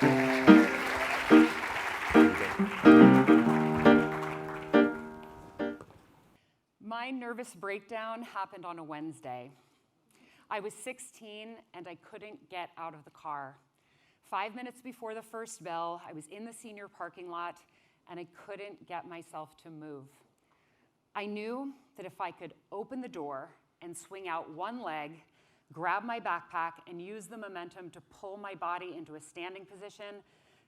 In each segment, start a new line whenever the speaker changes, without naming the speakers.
My nervous breakdown happened on a Wednesday. I was 16 and I couldn't get out of the car. 5 minutes before the first bell, I was in the senior parking lot and I couldn't get myself to move. I knew that if I could open the door and swing out one leg, grab my backpack and use the momentum to pull my body into a standing position,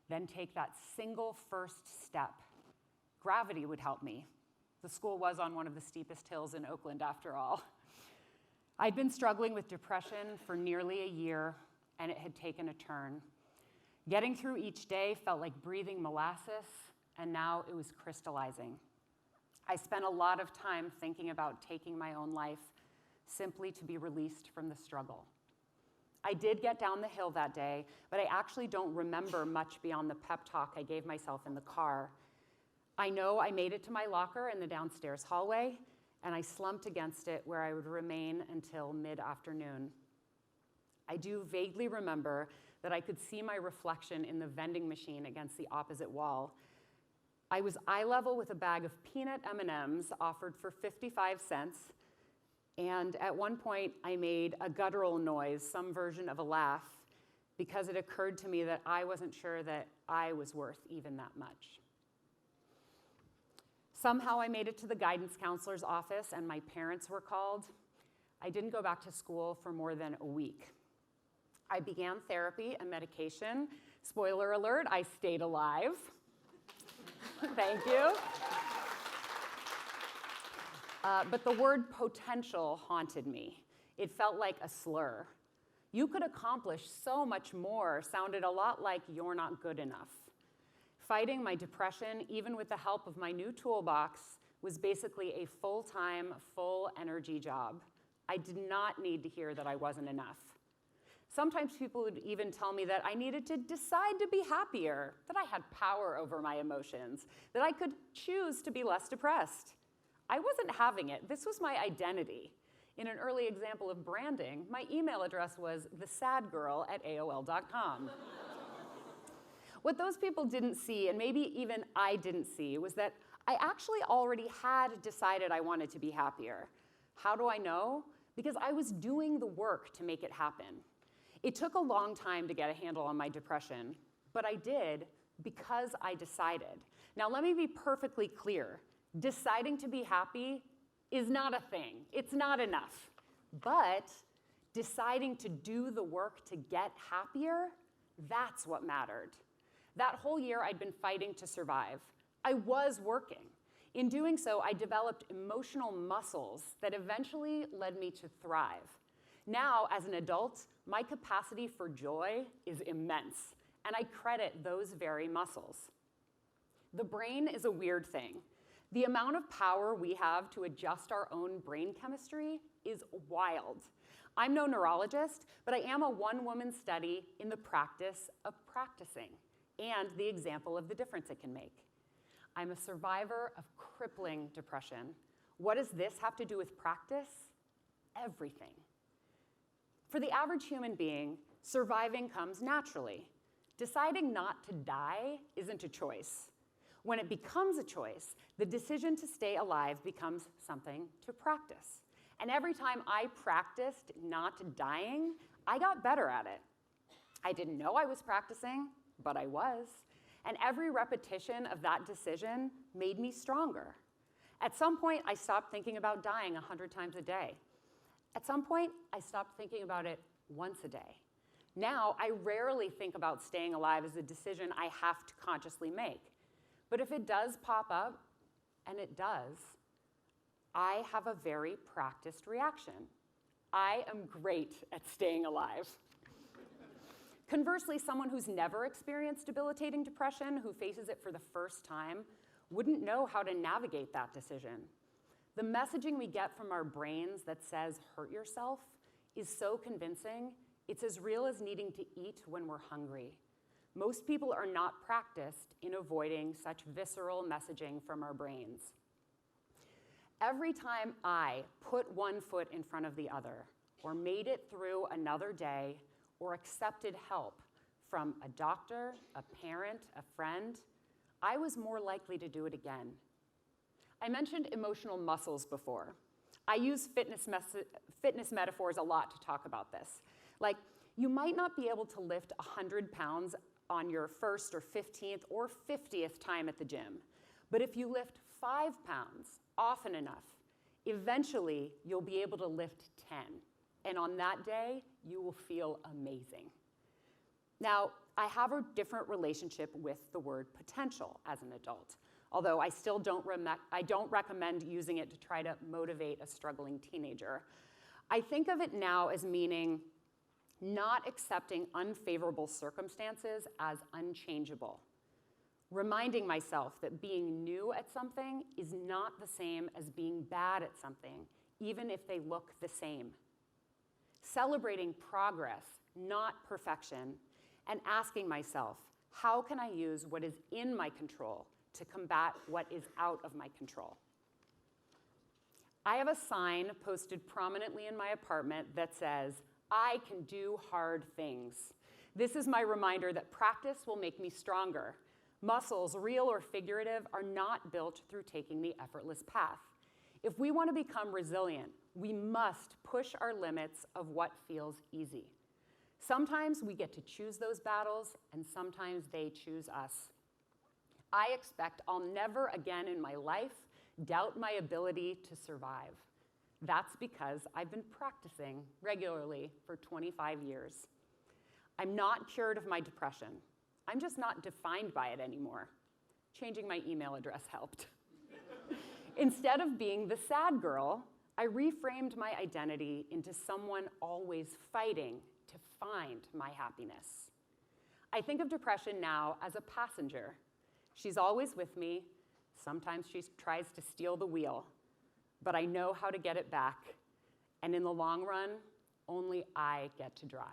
then take that single first step, gravity would help me. The school was on one of the steepest hills in Oakland, after all. I'd been struggling with depression for nearly a year, and it had taken a turn. Getting through each day felt like breathing molasses, and now it was crystallizing. I spent a lot of time thinking about taking my own life, simply to be released from the struggle. I did get down the hill that day, but I actually don't remember much beyond the pep talk I gave myself in the car. I know I made it to my locker in the downstairs hallway, and I slumped against it where I would remain until mid-afternoon. I do vaguely remember that I could see my reflection in the vending machine against the opposite wall. I was eye level with a bag of peanut M&Ms offered for 55 cents, and at one point I made a guttural noise, some version of a laugh, because it occurred to me that I wasn't sure that I was worth even that much. Somehow I made it to the guidance counselor's office and my parents were called. I didn't go back to school for more than a week. I began therapy and medication. Spoiler alert, I stayed alive. Thank you. But the word potential haunted me. It felt like a slur. You could accomplish so much more sounded a lot like you're not good enough. Fighting my depression, even with the help of my new toolbox, was basically a full-time, full-energy job. I did not need to hear that I wasn't enough. Sometimes people would even tell me that I needed to decide to be happier, that I had power over my emotions, that I could choose to be less depressed. I wasn't having it. This was my identity. In an early example of branding, my email address was thesadgirl@aol.com. What those people didn't see, and maybe even I didn't see, was that I actually already had decided I wanted to be happier. How do I know? Because I was doing the work to make it happen. It took a long time to get a handle on my depression, but I did because I decided. Now, let me be perfectly clear. Deciding to be happy is not a thing. It's not enough. But deciding to do the work to get happier, that's what mattered. That whole year, I'd been fighting to survive. I was working. In doing so, I developed emotional muscles that eventually led me to thrive. Now, as an adult, my capacity for joy is immense, and I credit those very muscles. The brain is a weird thing. The amount of power we have to adjust our own brain chemistry is wild. I'm no neurologist, but I am a one-woman study in the practice of practicing and the example of the difference it can make. I'm a survivor of crippling depression. What does this have to do with practice? Everything. For the average human being, surviving comes naturally. Deciding not to die isn't a choice. When it becomes a choice, the decision to stay alive becomes something to practice. And every time I practiced not dying, I got better at it. I didn't know I was practicing, but I was. And every repetition of that decision made me stronger. At some point, I stopped thinking about dying 100 times a day. At some point, I stopped thinking about it once a day. Now, I rarely think about staying alive as a decision I have to consciously make. But if it does pop up, and it does, I have a very practiced reaction. I am great at staying alive. Conversely, someone who's never experienced debilitating depression, who faces it for the first time, wouldn't know how to navigate that decision. The messaging we get from our brains that says, hurt yourself, is so convincing, it's as real as needing to eat when we're hungry. Most people are not practiced in avoiding such visceral messaging from our brains. Every time I put one foot in front of the other, or made it through another day, or accepted help, from a doctor, a parent, a friend, I was more likely to do it again. I mentioned emotional muscles before. I use fitness metaphors a lot to talk about this. Like, you might not be able to lift 100 pounds on your first or 15th or 50th time at the gym, but if you lift 5 pounds often enough, eventually you'll be able to lift 10. And on that day, you will feel amazing. Now, I have a different relationship with the word potential as an adult, although I still don't recommend using it to try to motivate a struggling teenager. I think of it now as meaning not accepting unfavorable circumstances as unchangeable, reminding myself that being new at something is not the same as being bad at something, even if they look the same. Celebrating progress, not perfection, and asking myself, how can I use what is in my control to combat what is out of my control? I have a sign posted prominently in my apartment that says, I can do hard things. This is my reminder that practice will make me stronger. Muscles, real or figurative, are not built through taking the effortless path. If we want to become resilient, we must push our limits of what feels easy. Sometimes we get to choose those battles, and sometimes they choose us. I expect I'll never again in my life doubt my ability to survive. That's because I've been practicing regularly for 25 years. I'm not cured of my depression. I'm just not defined by it anymore. Changing my email address helped. Instead of being the sad girl, I reframed my identity into someone always fighting to find my happiness. I think of depression now as a passenger. She's always with me. Sometimes she tries to steal the wheel, but I know how to get it back. And in the long run, only I get to drive.